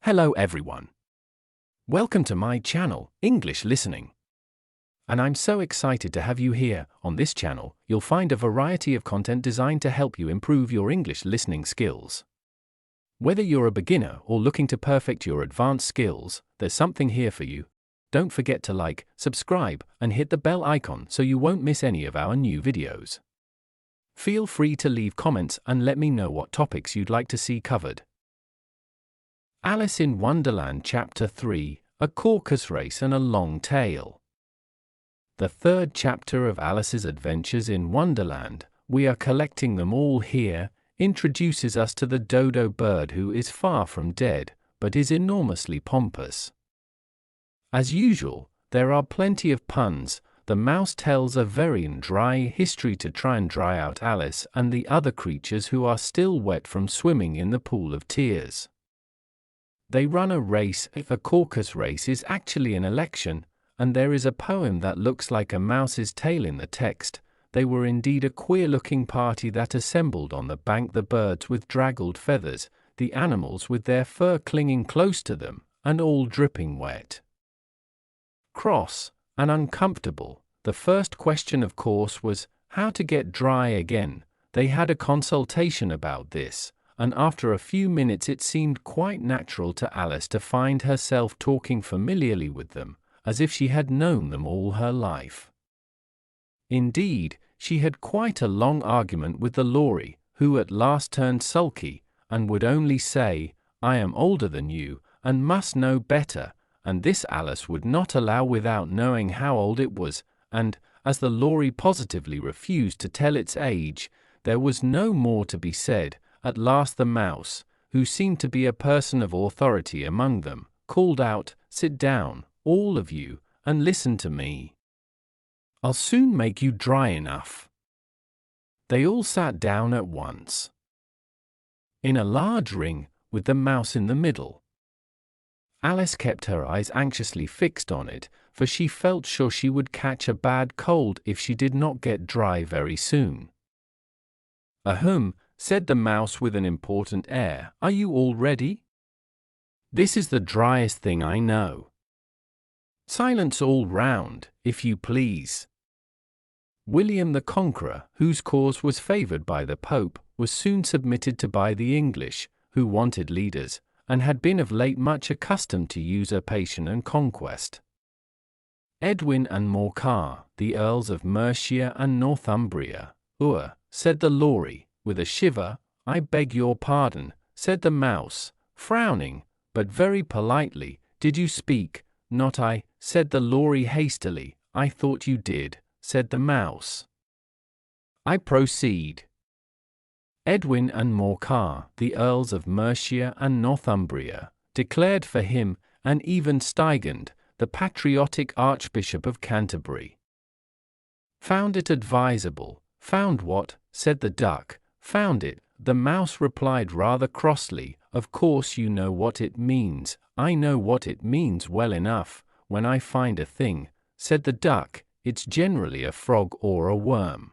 Hello everyone. Welcome to my channel, English Listening. And I'm so excited to have you here. On this channel, you'll find a variety of content designed to help you improve your English listening skills. Whether you're a beginner or looking to perfect your advanced skills, there's something here for you. Don't forget to like, subscribe, and hit the bell icon so you won't miss any of our new videos. Feel free to leave comments and let me know what topics you'd like to see covered. Alice in Wonderland Chapter 3, A Circus Race and a Long Tale. The third chapter of Alice's adventures in Wonderland, we are collecting them all here, introduces us to the dodo bird who is far from dead, but is enormously pompous. As usual, there are plenty of puns. The mouse tells a very dry history to try and dry out Alice and the other creatures who are still wet from swimming in the pool of tears. They run a race. A circus race is actually an election, and there is a poem that looks like a mouse's tail in the text. They were indeed a queer-looking party that assembled on the bank, the birds with draggled feathers, the animals with their fur clinging close to them, and all dripping wet. Cross and uncomfortable. The first question, of course, was how to get dry again. They had a consultation about this, and after a few minutes it seemed quite natural to Alice to find herself talking familiarly with them, as if she had known them all her life. Indeed, she had quite a long argument with the Lory, who at last turned sulky, and would only say, "I am older than you, and must know better," and this Alice would not allow without knowing how old it was, and, as the Lory positively refused to tell its age, there was no more to be said. At last the mouse, who seemed to be a person of authority among them, called out, "Sit down, all of you, and listen to me. I'll soon make you dry enough." They all sat down at once, in a large ring, with the mouse in the middle. Alice kept her eyes anxiously fixed on it, for she felt sure she would catch a bad cold if she did not get dry very soon. "Ahem," said the mouse with an important air. "Are you all ready? This is the driest thing I know. Silence all round, if you please." William the Conqueror, whose cause was favored by the Pope, was soon submitted to by the English, who wanted leaders, and had been of late much accustomed to usurpation and conquest. Edwin and Morcar, the Earls of Mercia and Northumbria, said the Lory, with a shiver. "I beg your pardon," said the mouse, frowning, but very politely. "Did you speak?" "Not I," said the Lory hastily. "I thought you did," said the mouse. "I proceed." Edwin and Morcar, the Earls of Mercia and Northumbria, declared for him, and even Stigand, the patriotic Archbishop of Canterbury, found it advisable. "Found what?" said the duck. "Found it," the mouse replied rather crossly. "Of course you know what it means." "I know what it means well enough. When I find a thing," said the duck, "it's generally a frog or a worm.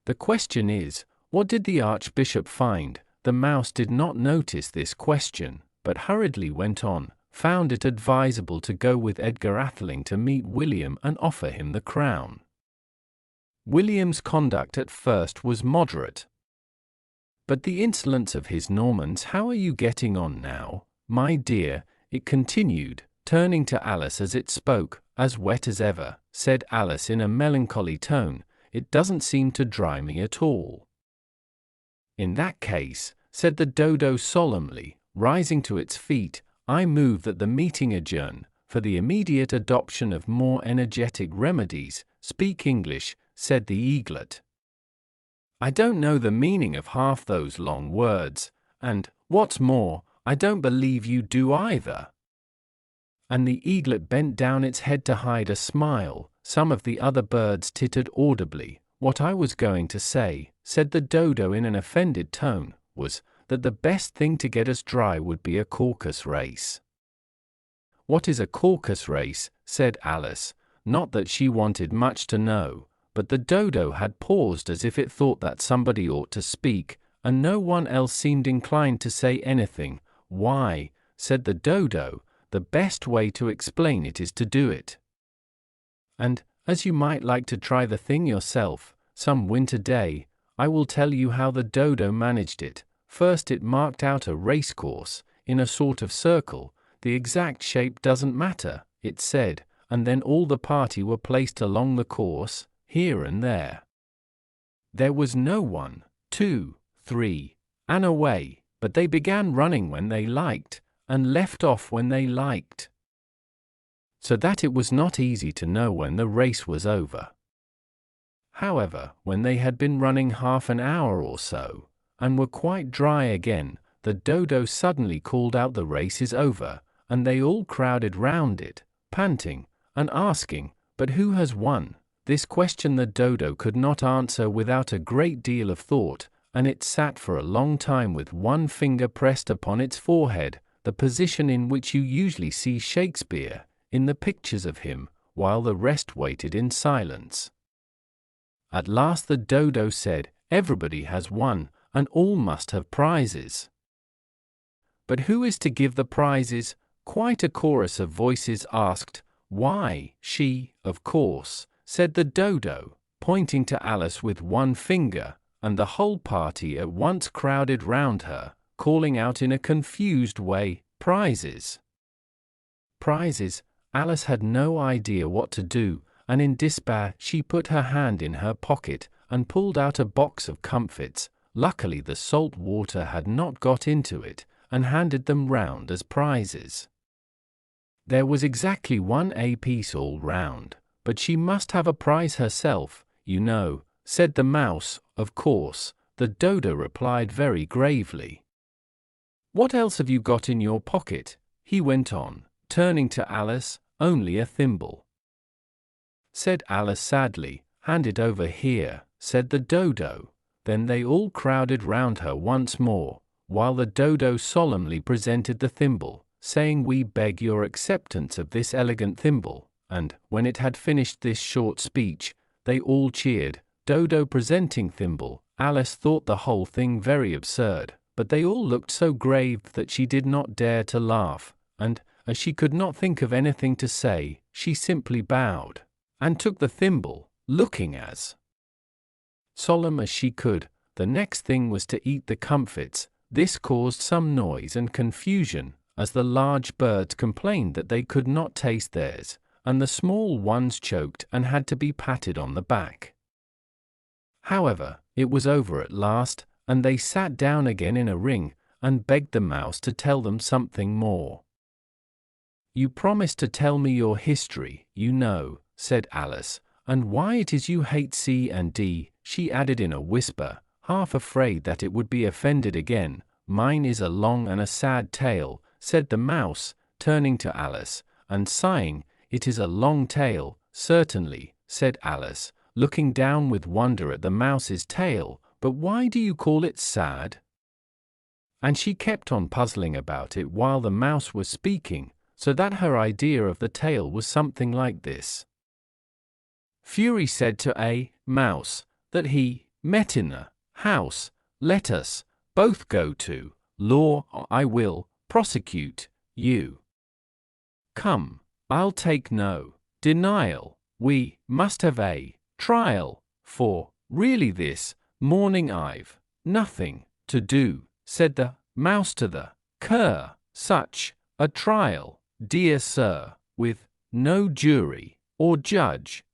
The question is, what did the Archbishop find?" The mouse did not notice this question, but hurriedly went on. "Found it advisable to go with Edgar Atheling to meet William and offer him the crown." William's conduct at first was moderate, but the insolence of his Normans— "How are you getting on now, my dear?" it continued, turning to Alice as it spoke. "As wet as ever," said Alice in a melancholy tone. "It doesn't seem to dry me at all." "In that case," said the dodo solemnly, rising to its feet, "I move that the meeting adjourn, for the immediate adoption of more energetic remedies." "Speak English," said the eaglet. "I don't know the meaning of half those long words, and, what's more, I don't believe you do either." And the eaglet bent down its head to hide a smile. Some of the other birds tittered audibly. "What I was going to say," said the dodo in an offended tone, "was that the best thing to get us dry would be a circus race." "What is a circus race?" said Alice. Not that she wanted much to know, but the dodo had paused as if it thought that somebody ought to speak, and no one else seemed inclined to say anything. "Why," said the dodo. The best way to explain it is to do it. And, as you might like to try the thing yourself, some winter day, I will tell you how the dodo managed it. First it marked out a race course, in a sort of circle. The exact shape doesn't matter, it said, and then all the party were placed along the course, here and there. There was no 1, 2, 3, and away, but they began running when they liked, and left off when they liked. So that it was not easy to know when the race was over. However, when they had been running half an hour or so, and were quite dry again, the dodo suddenly called out the race is over, and they all crowded round it, panting, and asking, but who has won? This question the dodo could not answer without a great deal of thought, and it sat for a long time with one finger pressed upon its forehead, the position in which you usually see Shakespeare, in the pictures of him, while the rest waited in silence. At last the dodo said, everybody has won, and all must have prizes. But who is to give the prizes? Quite a chorus of voices asked. Why, she, of course, said the dodo, pointing to Alice with one finger, and the whole party at once crowded round her, calling out in a confused way, prizes. Prizes. Alice had no idea what to do, and in despair she put her hand in her pocket and pulled out a box of comfits. Luckily the salt water had not got into it, and handed them round as prizes. There was exactly 1 apiece all round, but she must have a prize herself, you know, said the mouse. Of course, the dodo replied very gravely. What else have you got in your pocket? He went on, turning to Alice. Only a thimble, said Alice sadly. Hand it over here, said the dodo. Then they all crowded round her once more, while the dodo solemnly presented the thimble, saying, we beg your acceptance of this elegant thimble. And, when it had finished this short speech, they all cheered. Dodo presenting thimble. Alice thought the whole thing very absurd, but they all looked so grave that she did not dare to laugh, and, as she could not think of anything to say, she simply bowed, and took the thimble, looking as solemn as she could. The next thing was to eat the comfits. This caused some noise and confusion, as the large birds complained that they could not taste theirs, and the small ones choked and had to be patted on the back. However, it was over at last, and they sat down again in a ring, and begged the mouse to tell them something more. You promised to tell me your history, you know, said Alice, and why it is you hate C and D, she added in a whisper, half afraid that it would be offended again. Mine is a long and a sad tale, said the mouse, turning to Alice, and sighing. It is a long tale, certainly, said Alice, looking down with wonder at the mouse's tail, but why do you call it sad? And she kept on puzzling about it while the mouse was speaking, so that her idea of the tale was something like this. Fury said to a mouse that he met in a house. Let us both go to law, or I will prosecute you. Come, I'll take no denial. We must have a trial, for really this morning I've nothing to do, said the mouse to the cur. Such a trial, dear sir, with no jury or judge,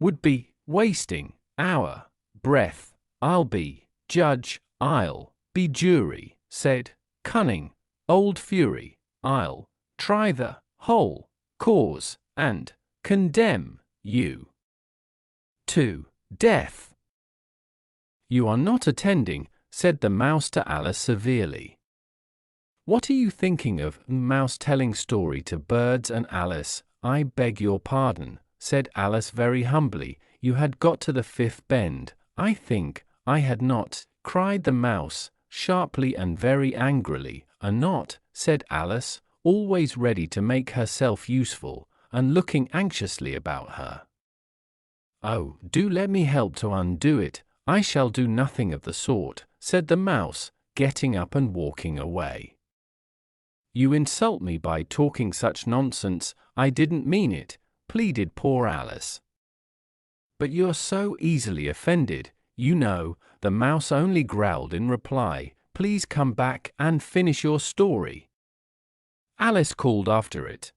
would be wasting our breath. I'll be judge, I'll be jury, said cunning old Fury. I'll try the whole cause and condemn you to death. You are not attending, said the mouse to Alice severely. What are you thinking of? Mouse telling story to birds and Alice. I beg your pardon, said Alice very humbly. You had got to the fifth bend. I think I had not, cried the mouse, sharply and very angrily. A not, said Alice, always ready to make herself useful, and looking anxiously about her. Oh, do let me help to undo it. I shall do nothing of the sort, said the mouse, getting up and walking away. You insult me by talking such nonsense. I didn't mean it," pleaded poor Alice. "But you're so easily offended, you know," the mouse only growled in reply. "Please come back and finish your story." Alice called after it.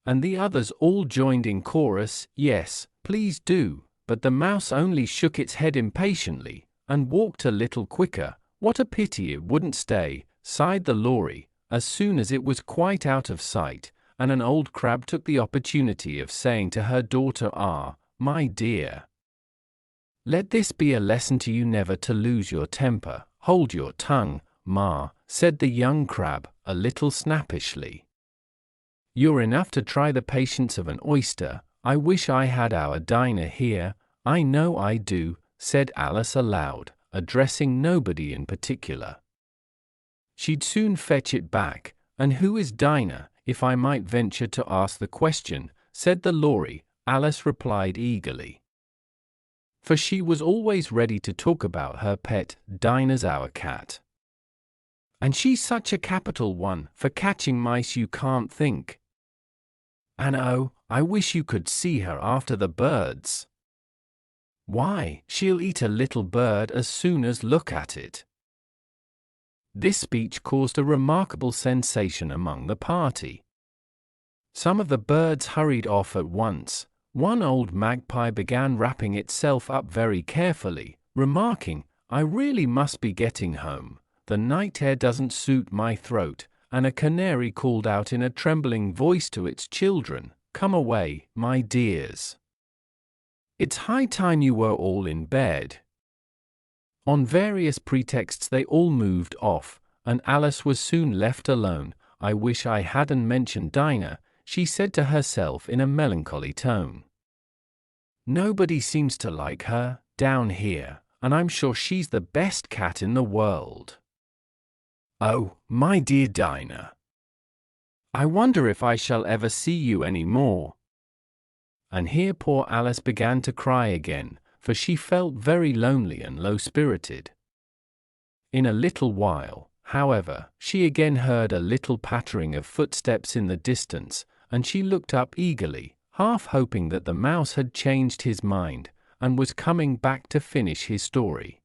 And the others all joined in chorus, "Yes, please do," but the mouse only shook its head impatiently and walked a little quicker. "What a pity it wouldn't stay," sighed the Lory, as soon as it was quite out of sight, and an old crab took the opportunity of saying to her daughter, "Ah, my dear, let this be a lesson to you never to lose your temper." "Hold your tongue, Ma," said the young crab, a little snappishly. "You're enough to try the patience of an oyster. I wish I had our Dinah here, I know I do," said Alice aloud, addressing nobody in particular. "She'd soon fetch it back. And who is Dinah, if I might venture to ask the question?" said the Lory. Alice replied eagerly, for she was always ready to talk about her pet. "Dinah's our cat. And she's such a capital one for catching mice you can't think. And oh, I wish you could see her after the birds. Why, she'll eat a little bird as soon as look at it." This speech caused a remarkable sensation among the party. Some of the birds hurried off at once. One old magpie began wrapping itself up very carefully, remarking, "I really must be getting home. The night air doesn't suit my throat," and a canary called out in a trembling voice to its children, "Come away, my dears. It's high time you were all in bed." On various pretexts they all moved off, and Alice was soon left alone. "I wish I hadn't mentioned Dinah," she said to herself in a melancholy tone. "Nobody seems to like her down here, and I'm sure she's the best cat in the world. Oh, my dear Dinah, I wonder if I shall ever see you any more." And here poor Alice began to cry again, for she felt very lonely and low-spirited. In a little while, however, she again heard a little pattering of footsteps in the distance, and she looked up eagerly, half hoping that the mouse had changed his mind and was coming back to finish his story.